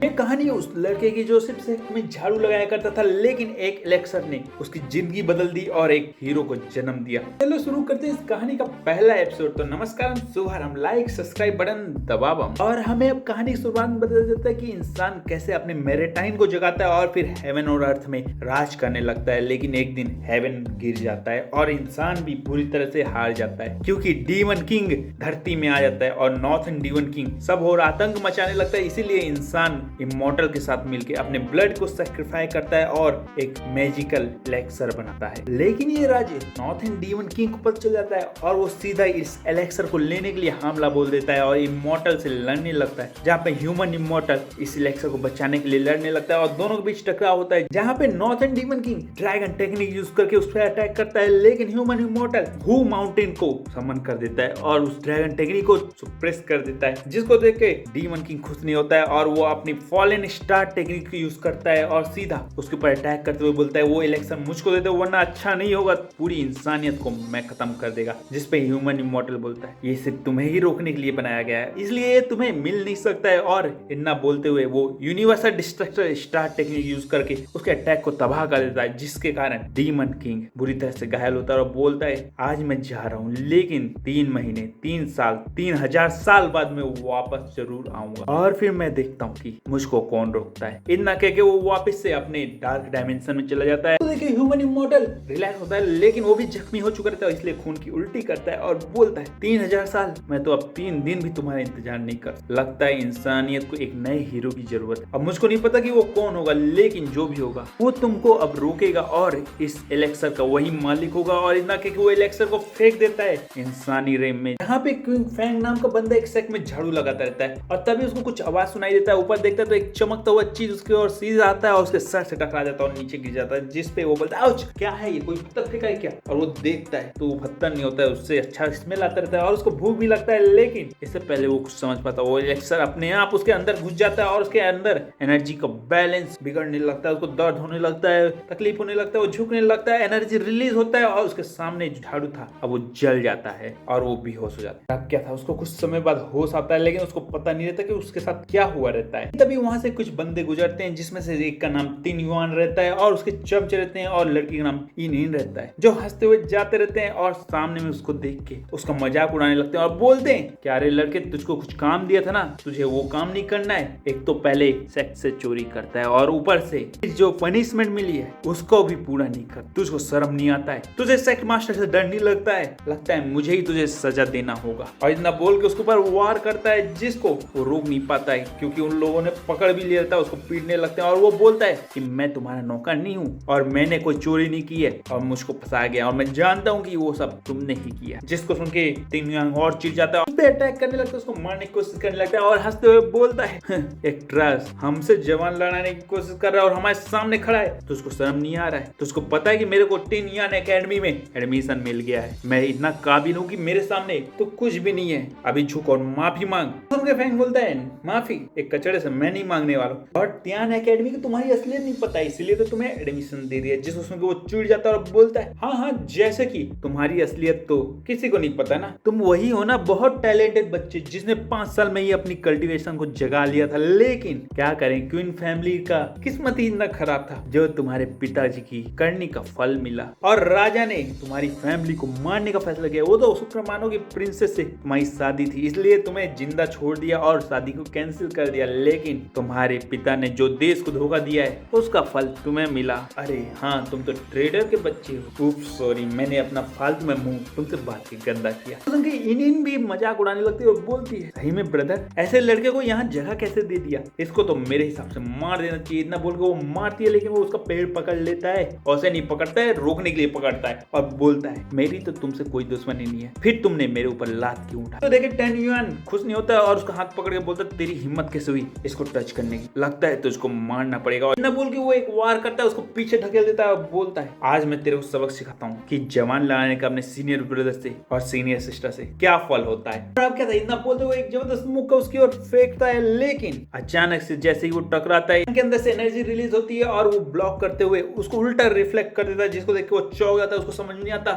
ये कहानी उस लड़के की जो सिर्फ से में झाड़ू लगाया करता था, लेकिन एक एलेक्सर ने उसकी जिंदगी बदल दी और एक हीरो को जन्म दिया। चलो शुरू करते हैं इस कहानी का पहला एपिसोड। तो नमस्कार, शुभारंभ, लाइक सब्सक्राइब बटन दबाओ। और हमें अब कहानी की शुरुआत में बता देता है कि इंसान कैसे अपने मेरिटाइन को जगाता है और फिर हेवन और अर्थ में राज करने लगता है। लेकिन एक दिन हेवन गिर जाता है और इंसान भी पूरी तरह से हार जाता है, क्योंकि डीमन किंग धरती में आ जाता है और नॉर्थन डीमन किंग सब और आतंक मचाने लगता है। इसीलिए इंसान इमॉर्टल के साथ मिलकर अपने ब्लड को सैक्रिफाइस करता है और एक मैजिकल एलेक्सर बनाता है। लेकिन ये राज नॉर्थन डीमन किंग को पता चल जाता है और वो सीधा इस एलेक्सर को लेने के लिए हमला बोल देता है और इमॉर्टल से लड़ने लगता है, जहाँ पे ह्यूमन इमॉर्टल इस एलेक्सर को बचाने के लिए लड़ने लगता है और दोनों के बीच टकराव होता है, जहाँ पे northern demon king dragon technique use करके उस पर अटैक करता है। लेकिन ह्यूमन इमॉर्टल हू माउंटेन को समन कर देता है और उस ड्रैगन टेक्निक को सुप्रेस कर देता है, जिसको देख के डीमन किंग खुश नहीं होता है और वो अपनी फॉलन स्टार टेक्निक को यूज करता है और सीधा उसके ऊपर अटैक करते हुए बोलता है वो इलेक्शन मुझको दे दो, वरना अच्छा नहीं होगा, पूरी इंसानियत को मैं खत्म कर देगा। जिस पे ह्यूमन इमॉर्टल बोलता है ये सिर्फ तुम्हें ही रोकने के लिए बनाया गया है, इसलिए ये तुम्हें मिल नहीं सकता है। और इतना बोलते हुए वो universal destructor star technique use करके उसके अटैक को तबाह कर देता है, जिसके कारण डीमन किंग बुरी तरह से घायल होता है और बोलता है आज मैं जा रहा हूँ, लेकिन 3 महीने 3 साल 3000 साल बाद में वापस जरूर आऊंगा और फिर मैं देखता हूँ कि मुझको कौन रोकता है। इतना कह के वो वापस से अपने डार्क डायमेंशन में चला जाता है। तो देखिए ह्यूमन इमॉर्टल रिलैक्स होता है, लेकिन वो भी जख्मी हो चुका रहता है, इसलिए खून की उल्टी करता है और बोलता है 3000 साल, मैं तो अब 3 दिन भी तुम्हारा इंतजार नहीं कर। लगता है इंसानियत को एक नए हीरो की जरूरत है। अब मुझको नहीं पता कि वो कौन होगा, लेकिन जो भी होगा वो तुमको अब रोकेगा और इस एलेक्सर का वही मालिक होगा। और इतना कह के वो एलेक्सर को फेंक देता है इंसानी रेम में, जहाँ पे क्विंग फैंग नाम का बंदा एक सेक में झाड़ू लगाता रहता है और तभी उसको कुछ आवाज सुनाई देता है। ऊपर देखता है तो एक चमकता हुआ चीज उसके और सीधा आता है और उसके सर से टकरा जाता है और नीचे गिर जाता है, जिस पे वो बोलता है क्या है ये, कोई पत्थर फेंका है क्या? और वो देखता है तो वो पत्थर नहीं होता है, उससे अच्छा स्मेल आता रहता है और उसको भूख भी लगता है। लेकिन इससे पहले वो कुछ समझ पाता, वो एलेक्सर अपने आप उसके अंदर घुस जाता है और उसके अंदर एनर्जी का बैलेंस बिगड़ने लगता है, उसको दर्द होने लगता है, तकलीफ होने लगता है, वो झुकने लगता है, एनर्जी रिलीज होता है और उसके सामने जो झाड़ू था अब वो जल जाता है और वो बेहोश हो जाता है। अब क्या था, उसको कुछ समय बाद होश आता है, लेकिन उसको पता नहीं रहता कि उसके साथ क्या हुआ रहता है। तभी वहां से कुछ बंदे गुजरते हैं, जिसमें से एक का नाम तिन युआन रहता है और उसके चमचे रहते हैं और लड़की का नाम इन रहता है, जो हंसते हुए जाते रहते हैं और सामने में उसको देख के उसका मजाक उड़ाने लगते हैं और बोलते हैं कि अरे लड़के, तुझको कुछ काम दिया था ना, तुझे वो काम नहीं करना है। एक तो पहले सेक्स से चोरी करता है और ऊपर से जो पनिशमेंट मिली है उसको भी पूरा नहीं कर, तुझको शर्म नहीं आता है, तुझे सेक्स मास्टर से डर नहीं लगता है मुझे ही तुझे सजा देना होगा। और इतना बोल के उसके ऊपर वार करता है, जिसको वो रोक नहीं पाता है, क्योंकि उन लोगों ने पकड़ भी लिया था, उसको पीटने लगते हैं और वो बोलता है कि मैं तुम्हारा नौकर नहीं हूँ और मैंने कोई चोरी नहीं की है और मुझको फंसाया गया और मैं जानता हूँ कि वो सब तुमने ही किया। जिसको सुन के तिन युआन और चिढ़ जाता है, उस पे अटैक करने लगता है, उसको मारने की कोशिश करने लगता है और हंसते हुए बोलता है एक ट्रस्ट हमसे जवान लड़ाने की कोशिश कर रहा है और हमारे सामने खड़ा है, तो उसको शर्म नहीं आ रहा है? तो उसको पता है कि मेरे को तिन युआन एकेडमी में एडमिशन मिल गया है, मैं इतना काबिल हूँ कि मेरे सामने तो कुछ भी नहीं है, अभी झुक और माफी मांग। उनके फैंग बोलता है माफी एक कचड़े से मैं नहीं मांगने वाला हूँ, और त्यान एकेडमी की तुम्हारी असलियत नहीं पता है, इसीलिए तो तुम्हें एडमिशन दे दिया। जिस उसमें वो चिढ़ जाता है और बोलता है हाँ, जैसे कि तुम्हारी असलियत तो किसी को नहीं पता ना, तुम वही हो ना बहुत टैलेंटेड बच्चे जिसने 5 साल में ही अपनी कल्टीवेशन को जगा लिया था। लेकिन क्या करें, क्वीन फैमिली का किस्मत ही इतना खराब था, जो तुम्हारे पिताजी की करनी का फल मिला और राजा ने तुम्हारी फैमिली को मारने का फैसला किया। वो तो शुक्रमानो की प्रिंसेस से तुम्हारी शादी थी, इसलिए तुम्हें जिंदा छोड़ दिया और शादी को कैंसिल कर दिया। लेकिन तुम्हारे पिता ने जो देश को धोखा दिया है उसका फल तुम्हें मिला। अरे हाँ, तुम तो ट्रेडर के बच्चे हो। उफ सॉरी, मैंने अपना फालतू में मुंह तुमसे बात के गंदा किया। तो इन भी मजाक उड़ाने लगती है और बोलती है सही में ब्रदर, ऐसे लड़के को यहाँ जगह कैसे दे दिया, इसको तो मेरे हिसाब से मार देना चाहिए। इतना बोल के वो मारती है, लेकिन वो उसका पेड़ पकड़ लेता है, ऐसे नहीं पकड़ता है, रोकने के लिए पकड़ता है और बोलता है मेरी तो तुमसे कोई दुश्मनी नहीं है, फिर तुमने मेरे ऊपर लात क्यों उठाई? तो देखे टेन युआन खुश नहीं होता है और उसका हाथ पकड़ के बोलता है तेरी हिम्मत कैसे हुई इसको टच करने की, लगता है तुझको मारना पड़ेगा। और ना बोल के वो एक वार करता है, उसको पीछे ढकेल देता है और बोलता है आज मैं तेरे को सबक सिखाता हूँ कि जवान लड़ाने का अपने सीनियर ब्रदर से और सीनियर सिस्टर से क्या फल होता है। और अब क्या था, इतना बोलते हुए एक जबरदस्त मुक्का उसकी ओर फेंकता है, लेकिन अचानक से जैसे ही वो टकराता है इनके अंदर से एनर्जी रिलीज होती है और वो ब्लॉक करते हुए उसको उल्टा रिफ्लेक्ट कर देता है, जिसको देख के वो चौंक जाता है। उसको समझ नहीं आता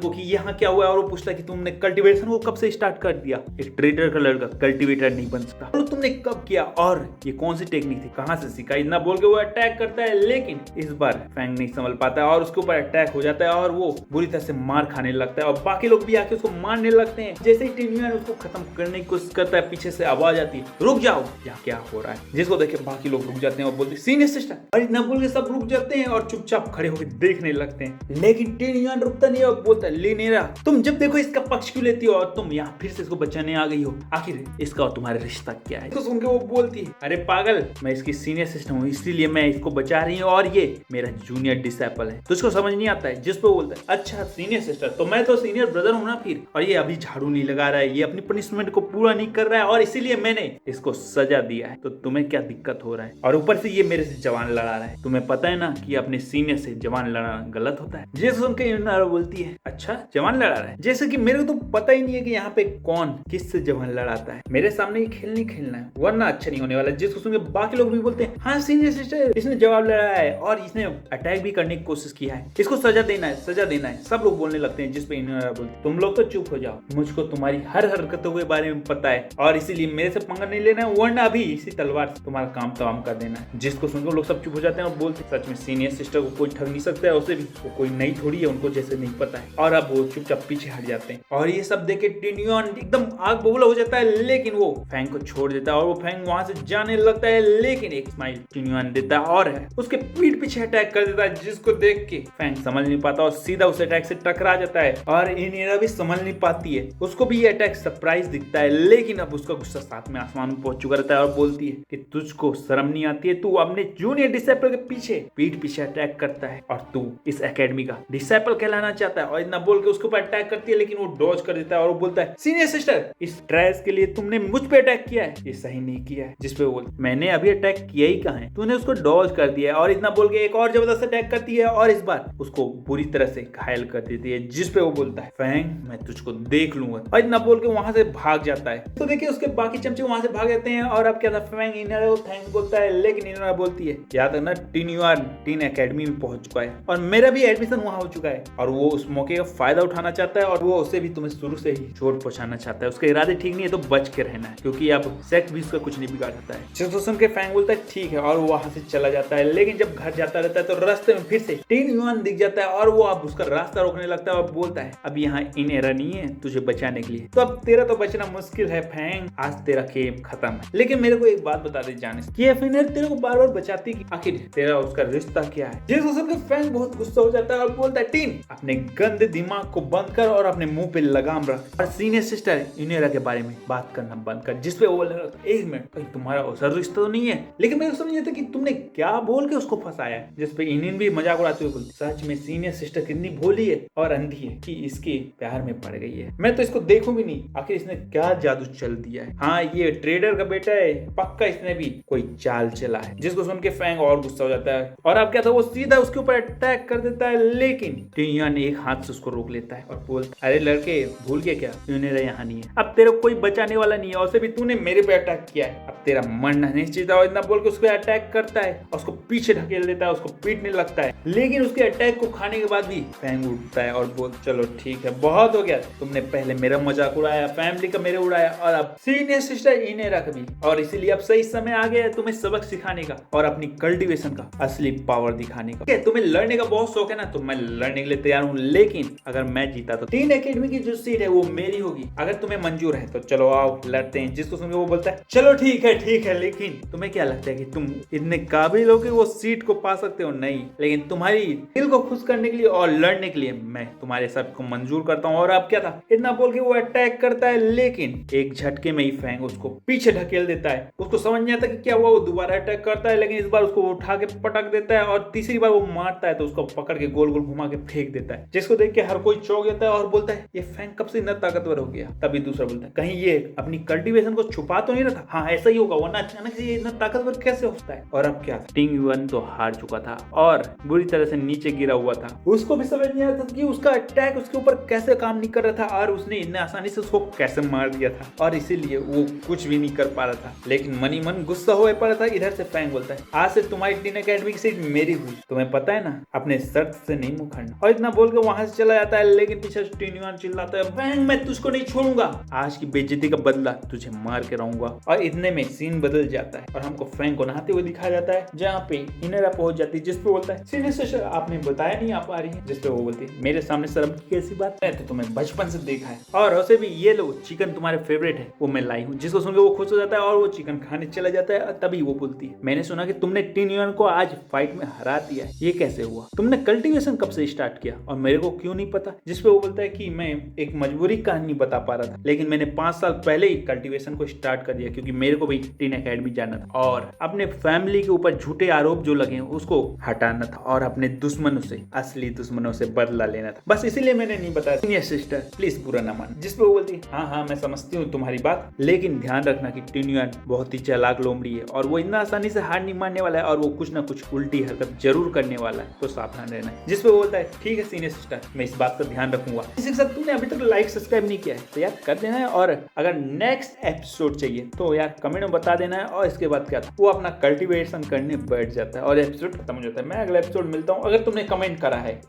को कि यहाँ क्या हुआ है और वो पूछता है कि तुमने कल्टीवेशन को कब से स्टार्ट कर दिया? एक ट्रेडर का लड़का कल्टीवेटर नहीं बन सकता, तो तुमने कब किया? और और ये कौन सी टेक्निक थी, कहाँ से सीखा, इतना बोल के वो अटैक करता है। लेकिन इस बार फैंग नहीं संभल पाता है और उसके ऊपर अटैक हो जाता है और वो बुरी तरह से मार खाने लगता है और बाकी लोग भी आके उसको मारने लगते हैं। जैसे ही टिन युआन उसको खत्म करने की कोशिश करता है, पीछे से आवाज आती है, रुक जाओ, क्या हो रहा है, जिसको देख के बाकी लोग रुक जाते हैं और बोलते हैं सीनियर सिस्टर, और इतना बोल के सब रुक जाते हैं और चुपचाप खड़े होकर देखने लगते हैं। लेकिन टिन युआन रुकता नहीं और बोलता है, लिनेरा तुम जब देखो इसका पक्ष क्यों लेती हो और तुम यहाँ फिर से इसको बचाने आ गई हो, आखिर इसका और तुम्हारा रिश्ता क्या है। तो सुन के वो बोलती है, अरे पागल, मैं इसकी सीनियर सिस्टर हूँ, इसीलिए मैं इसको बचा रही हूँ और ये मेरा जूनियर डिसेबल है, तुझको समझ नहीं आता है। जिस पे बोलता है, अच्छा सीनियर सिस्टर, तो मैं तो सीनियर ब्रदर हूँ ना फिर, और ये अभी झाड़ू नहीं लगा रहा है, ये अपनी पनिशमेंट को पूरा नहीं कर रहा है और इसीलिए मैंने इसको सजा दिया है, तो तुम्हें क्या दिक्कत हो रहा है, और ऊपर से ये मेरे से जवान लड़ा रहा है, तुम्हें पता है ना कि अपने सीनियर से जवान लड़ाना गलत होता है। जैसे सुन के यूनारा बोलती है, अच्छा जवान लड़ा रहा है, जैसे कि मेरे को तो पता ही नहीं है कि यहाँ पे कौन किससे जवान लड़ाता है, मेरे सामने ये खेल नहीं खेलना है वरना अच्छा नहीं होने वाला। जिसको सुन के बाकी लोग भी बोलते हैं, हाँ सीनियर सिस्टर, इसने जवाब लड़ाया है और इसने अटैक भी करने की कोशिश किया है, इसको सजा देना है, सजा देना है। सब लोग बोलने लगते हैं, जिस पे यूनारा बोलती, तुम लोग तो चुप हो जाओ, मुझको तुम्हारी हर हरकतों के बारे में पता है और इसीलिए मेरे से पंगा नहीं लेना है वरना अभी इसी तलवार से तुम्हारा काम तमाम कर देना है। जिसको सुनकर लोग सब चुप हो जाते हैं और बोलते हैं, सच में सीनियर सिस्टर को कोई ठग नहीं सकता है, उसे भी वो कोई नई थोड़ी है, उनको जैसे नहीं पता है, और अब वो चुपचाप पीछे हट जाते हैं। और ये सब देख के टिन युआन एकदम आग बबूला हो जाता है, लेकिन वो फैंग को छोड़ देता है और वो फैंग वहां से जाने लगता है, लेकिन एक स्माइल टिन युआन देता है और उसके पीठ पीछे अटैक कर देता है, जिसको देख के फैंग समझ नहीं पाता और सीधा उस अटैक से टकरा जाता है और इनेरा भी समझ नहीं पाती है, उसको भी ये अटैक सरप्राइज दिखता है। लेकिन अब उसका गुस्सा साथ में आसमान में पहुंच चुका रहता है और बोलती है कि तुझको शर्म नहीं आती है, तू अपने जूनियर डिसेबल के पीछे पीठ पीछे अटैक करता है और तू इस एकेडमी का डिसेबल कहलाना चाहता है, और इतना बोल के उसके ऊपर अटैक करती है, लेकिन वो डॉज कर देता है और वो बोलता है, सीनियर सिस्टर, इस ट्रैश के लिए तुमने मुझ पे अटैक किया है, ये सही नहीं किया है। जिस पे वो मैंने अभी अटैक किया ही कहाँ है, तूने उसको डॉज कर दिया है, और इतना बोल के एक और जबरदस्त अटैक करती है और इस बार उसको बुरी तरह से घायल कर देती है। जिस पे वो बोलता है, फैंग मैं तुझको देख लूंगा, और इतना बोल के वहां से भाग जाता है। तो देखिए उसके बाकी चमचे वहां से भाग जाते हैं और अब क्या था, फैंग इनेरा को थैंक बोलता है, लेकिन इनेरा बोलती है, याद रखना टिन युआन टीन एकेडमी में पहुंच चुका है और मेरा भी एडमिशन वहां हो चुका है, और वो उस मौके का फायदा उठाना चाहता है और वो उसे भी तुम्हें शुरू से ही चोट पहुंचाना चाहता है। उसके इरादे ठीक नहीं है तो बच के रहना है, क्योंकि अब सेक्स भी उसका कुछ नहीं बिगाड़ सकता है। जिसको सुन के फैंग बोलता है ठीक है, और वो वहां से चला जाता है। लेकिन जब घर जाता रहता है तो रास्ते में फिर से टिन युआन दिख जाता है और वो अब उसका रास्ता रोकने लगता है और बोलता है, अब यहाँ इनेरा नहीं है तुझे बचाने के लिए, तो अब तेरा तो बचना मुश्किल है फैंग, आज तेरा गेम खत्म है। लेकिन मेरे को एक बात बता दे जाने से, कि इनेरा तेरे को बार बार बचाती कि आखिर तेरा उसका रिश्ता क्या है। जिसको सुन के फैंग बहुत गुस्सा हो जाता है और बोलता है, टिन अपने गंदे दिमाग को बंद कर और अपने मुंह पे लगाम रख और सीनियर सिस्टर इनेरा के बारे में बात करना बंद कर। जिस पे वो बोल रहा था, एक मिनट, कहीं तुम्हारा उसका रिश्ता तो नहीं है, लेकिन मेरे को समझ नहीं आता कि तुमने क्या बोल के उसको फंसाया है। जिस पे इनिन भी मजाक उड़ाते हुए बोलती, सच में सीनियर सिस्टर कितनी भोली है और अंधी है कि इसके प्यार में पड़ गई है, मैं तो इसको देखूंगी नहीं, आखिर इसने क्या जादू चल दिया है। हाँ ये ट्रेडर का बेटा है, पक्का इसने भी कोई चाल चला है। जिसको सुन के फैंग और गुस्सा हो जाता है और अब क्या था, वो सीधा उसके ऊपर अटैक कर देता है, लेकिन टिन युआन एक हाथ से उसको रोक लेता है और बोलता, अरे लड़के भूल के क्या, इनेरा यहाँ नहीं है, अब तेरे कोई बचाने वाला नहीं है, और भी तूने मेरे पे अटैक किया है, अब तेरा मरना निश्चित है। और इतना बोल के उस पर अटैक करता है और उसको पीछे ढकेल देता है, उसको पीटने लगता है। लेकिन उसके अटैक को खाने के बाद भी फैंग उठता है और बोल, चलो ठीक है, बहुत हो गया, तुमने पहले मेरा मजाक उड़ाया, फैमिली का मेरे उड़ाया, और अब सीनियर सिस्टर इनेरा का भी, और इसीलिए अब सही समय आ गया है तुम्हें सबक सिखाने का और अपनी कल्टीवेशन का असली पावर दिखाने का। तुम्हें लड़ने का बहुत शौक है ना, तो मैं लड़ने के लिए तैयार हूँ, लेकिन अगर मैं जीता तो टीन एकेडमी की जो सीट है वो मेरी होगी, अगर तुम्हें मंजूर है तो चलो आओ लड़ते हैं। जिसको सुन के वो बोलता है, चलो ठीक है, लेकिन तुम्हें क्या लगता है कि तुम इतने काबिल हो कि वो सीट को पा सकते हो? नहीं, लेकिन तुम्हारी दिल को खुश करने के लिए और लड़ने के लिए मैं तुम्हारे सब को मंजूर करता हूँ। और अब क्या था, इतना बोल के वो अटैक करता है, लेकिन एक झटके में ही फैंग उसको पीछे ढकेल देता है। उसको समझ नहीं आता कि क्या हुआ, वो दोबारा अटैक करता है, लेकिन इस बार उसको उठा के पटक देता है और तीसरी बार वो मारता है तो उसको पकड़ के गोल गोल घुमा के फेंक देता है। जिसको देख के हर कोई चौंक जाता है और बोलता है, ये फैंग कब से इतना ताकतवर हो गया। तभी दूसरा बोलता है, कहीं ये अपनी कल्टीवेशन को छुपा तो नहीं रहा था? हाँ ऐसा ही होगा, वरना अचानक से ये इतना ताकतवर कैसे होता है। और अब क्या, टिन युआन तो हार चुका था और बुरी तरह से नीचे गिरा हुआ था। उसको भी समझ नहीं आता कि उसका अटैक उसके ऊपर कैसे काम नहीं कर रहा था और उसने इतने आसानी से उसको कैसे मार दिया था, और इसीलिए वो कुछ भी नहीं कर पा रहा था। लेकिन मनी मन गुस्सा हुए पड़ा था। इधर से फैंग बोलता है, आज से तुम्हारी टीन एकेडमी की सीट मेरी हुई, तुम्हें पता है ना, अपने शर्त से नहीं मुंह खड़ना। और इतना बोल के वहां से चला जाता है, लेकिन पीछे टिन युआन चिल्लाता है, फैंग मैं तुझको नहीं छोड़ूंगा, आज की बेइज्जती का बदला तुझे मार के रहूंगा। और इतने में सीन बदल जाता है और हमको फ्रैंक को नहाते हुए दिखाया जाता है, जहाँ पे इनेरा पहुंच जाती है, जिसपे बोलता है सीनियर सिस्टर आपने बताया नहीं आप आ रही है, जिसपे वो बोलती है मेरे सामने शर्म की कैसी बात है, तो तुम्हें बचपन से देखा है और वैसे भी ये लो चिकन तुम्हारे फेवरेट है वो मैं लाई हूँ, जिसको सुनकर वो खुश हो जाता है और वो चिकन खाने चला जाता है। तभी वो बोलती है मैंने सुना कि तुमने टीन यूनियन को आज फाइट में हरा दिया है, ये कैसे हुआ, तुमने कल्टीवेशन कब से स्टार्ट किया और मेरे को क्यों नहीं पता, जिसपे वो बोलता है कि मैं एक मजबूरी कहानी बता पा रहा था, लेकिन मैंने 5 साल पहले ही कल्टीवेशन को स्टार्ट कर दिया क्योंकि मेरे को भी टीन एकेडमी जाना था और अपने फैमिली के ऊपर झूठे आरोप जो लगे उसको हटाना था और अपने दुश्मनों से, असली दुश्मनों से बदला लेना था, बस इसीलिए मैंने नहीं बताया। सीनियर सिस्टर प्लीज बुरा ना मान, जिसपे वो बोलती हाँ हाँ मैं समझती हूँ तुम्हारी बात, लेकिन ध्यान रखना कि टीन यूनियन बहुत ही चालाक लोमड़ी है और वो इतना आसानी से हार नहीं मानने वाला है और वो कुछ ना कुछ उल्टी हरकत जरूर करने वाला है, तो सावधान रहना। जिसपे वो बोलता है ठीक है सीनियर सिस्टर मैं इस बात का ध्यान रखूंगा। इसी के साथ तूने अभी तक लाइक सब्सक्राइब नहीं किया है तो यार कर देना है और अगर नेक्स्ट एपिसोड चाहिए तो यार कमेंट में बता देना है। और इसके बाद क्या था वो अपना कल्टीवेशन करने बैठ जाता है और एपिसोड खत्म हो जाता है। मैं अगला एपिसोड मिलता हूँ अगर तुमने कमेंट करा है।